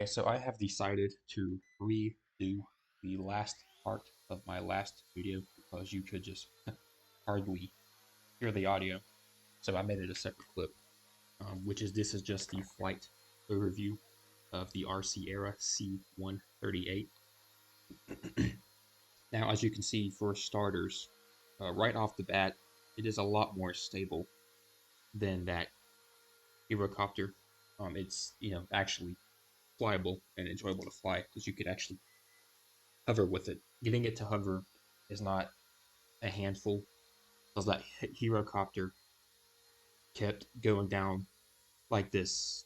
Okay, so I have decided to redo the last part of my last video because you could just hardly hear the audio. So I made it a separate clip, this is just the flight overview of the RC era C138. Now, as you can see, for starters, right off the bat, it is a lot more stable than that Helicopter. It's actually flyable and enjoyable to fly because you could actually hover with it. Getting it to hover is not a handful, because that Herocopter kept going down like this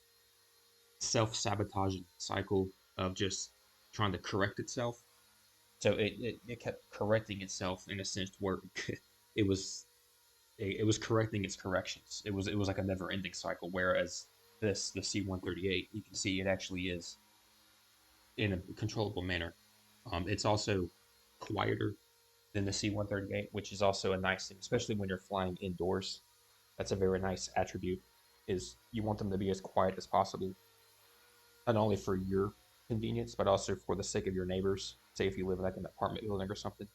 self-sabotaging cycle of just trying to correct itself. So it kept correcting itself in a sense where it was it was correcting its corrections. It was like a never-ending cycle. Whereas the C138, you can see it actually is in a controllable manner. It's also quieter than the C138, which is also a nice thing, especially when you're flying indoors. That's a very nice attribute. Is you want them to be as quiet as possible, not only for your convenience, but also for the sake of your neighbors. Say if you live in like an apartment building or something,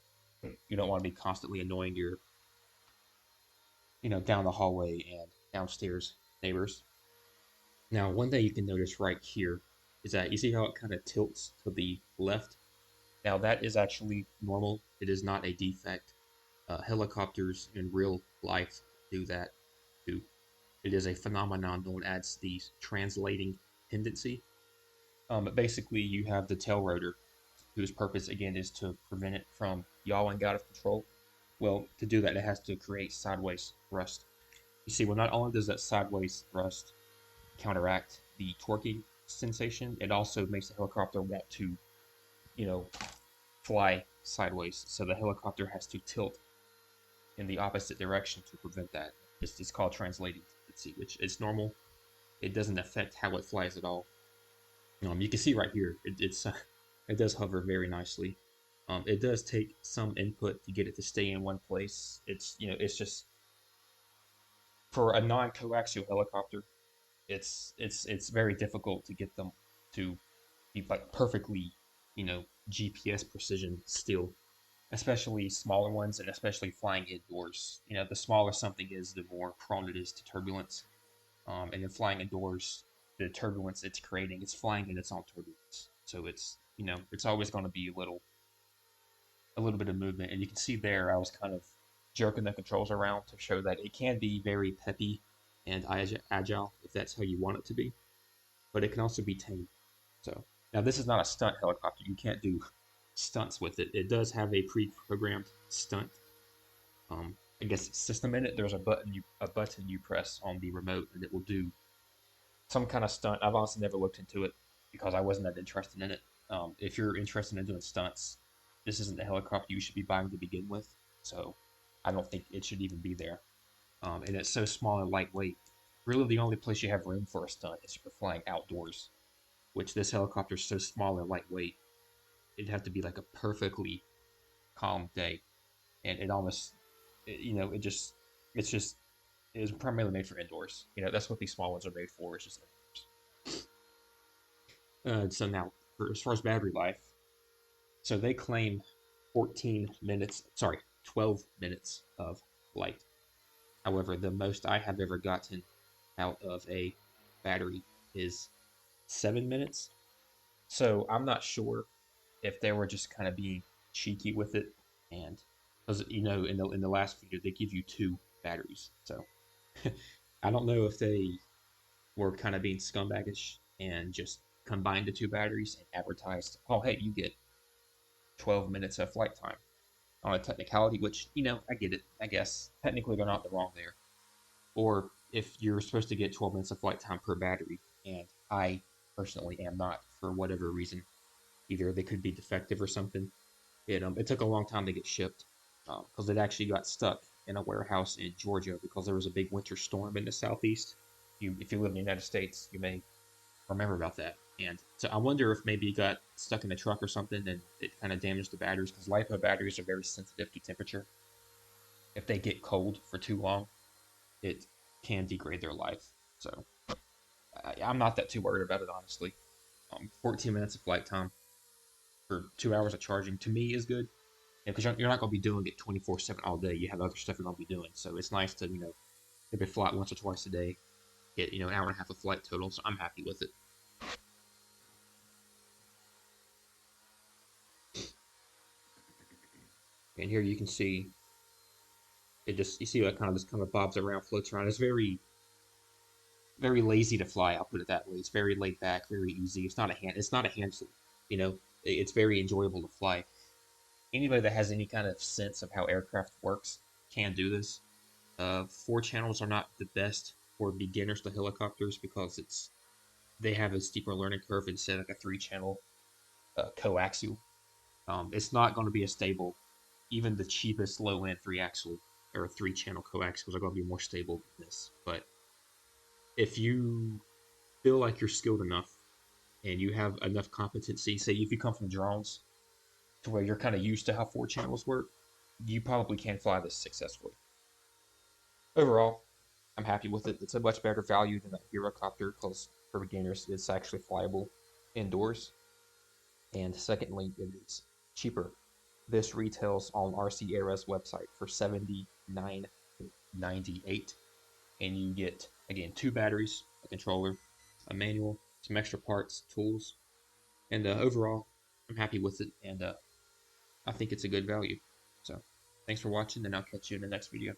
you don't want to be constantly annoying your, down the hallway and downstairs neighbors. Now, one thing you can notice right here is that you see how it kind of tilts to the left. Now, that is actually normal. It is not a defect. Helicopters in real life do that too. It is a phenomenon known as the translating tendency. But basically, you have the tail rotor, whose purpose again is to prevent it from yawing out of control. Well, to do that, it has to create sideways thrust. You see, well, not only does that sideways thrust counteract the torquing sensation, it also makes the helicopter want to, you know, fly sideways. So the helicopter has to tilt in the opposite direction to prevent that. It's called translating tendency, which is normal. It doesn't affect how it flies at all. You can see right here, it does hover very nicely. It does take some input to get it to stay in one place. It's just for a non-coaxial helicopter, it's very difficult to get them to be like perfectly, GPS precision still, especially smaller ones and especially flying indoors. The smaller something is, the more prone it is to turbulence. And in flying indoors, the turbulence it's creating, it's flying in its own turbulence. So it's always going to be a little bit of movement. And you can see there, I was kind of jerking the controls around to show that it can be very peppy and agile if that's how you want it to be, but it can also be tame. So now this is not a stunt helicopter. You can't do stunts with it. It does have a pre-programmed stunt, I guess, system in it. There's a button you press on the remote, and it will do some kind of stunt. I've honestly never looked into it because I wasn't that interested in it. If you're interested in doing stunts, this isn't the helicopter you should be buying to begin with. So I don't think it should even be there. And it's so small and lightweight. Really, the only place you have room for a stunt is for flying outdoors, which this helicopter is so small and lightweight. It'd have to be like a perfectly calm day, and it almost, it's just, it is primarily made for indoors. That's what these small ones are made for. It's just so now, as far as battery life, so they claim 14 minutes, sorry, 12 minutes of flight. However, the most I have ever gotten out of a battery is 7 minutes. So I'm not sure if they were just kind of being cheeky with it, and because in the last video they give you two batteries, so I don't know if they were kind of being scumbaggish and just combined the two batteries and advertised, oh hey, you get 12 minutes of flight time on a technicality, which I get it. I guess technically they're not the wrong there. Or if you're supposed to get 12 minutes of flight time per battery, and I personally am not for whatever reason. Either they could be defective or something. It took a long time to get shipped because it actually got stuck in a warehouse in Georgia because there was a big winter storm in the southeast. If you live in the United States, you may remember about that. And so I wonder if maybe it got stuck in the truck or something and it kind of damaged the batteries because LiPo batteries are very sensitive to temperature. If they get cold for too long, it can degrade their life. So I'm not that too worried about it, honestly. 14 minutes of flight time for 2 hours of charging to me is good. Because you're not going to be doing it 24/7 all day. You have other stuff you're going to be doing. So it's nice to, maybe fly once or twice a day, get, an hour and a half of flight total. So I'm happy with it. And here you can see you see how it kind of bobs around, floats around. It's very, very lazy to fly. I'll put it that way. It's very laid back, very easy. It's not a handful. It's very enjoyable to fly. Anybody that has any kind of sense of how aircraft works can do this. Four channels are not the best for beginners to helicopters because they have a steeper learning curve instead of like a three-channel coaxial. It's not going to be as stable. Even the cheapest low-end three-axle or three-channel coaxials are going to be more stable than this. But if you feel like you're skilled enough and you have enough competency, say if you come from drones to where you're kind of used to how four channels work, you probably can fly this successfully. Overall, I'm happy with it. It's a much better value than a Helicopter because for beginners, it's actually flyable indoors. And secondly, it is cheaper. This retails on RC Air's website for $79.98, and you get again 2 batteries, a controller, a manual, some extra parts, tools, and overall, I'm happy with it, and I think it's a good value. So, thanks for watching, and I'll catch you in the next video.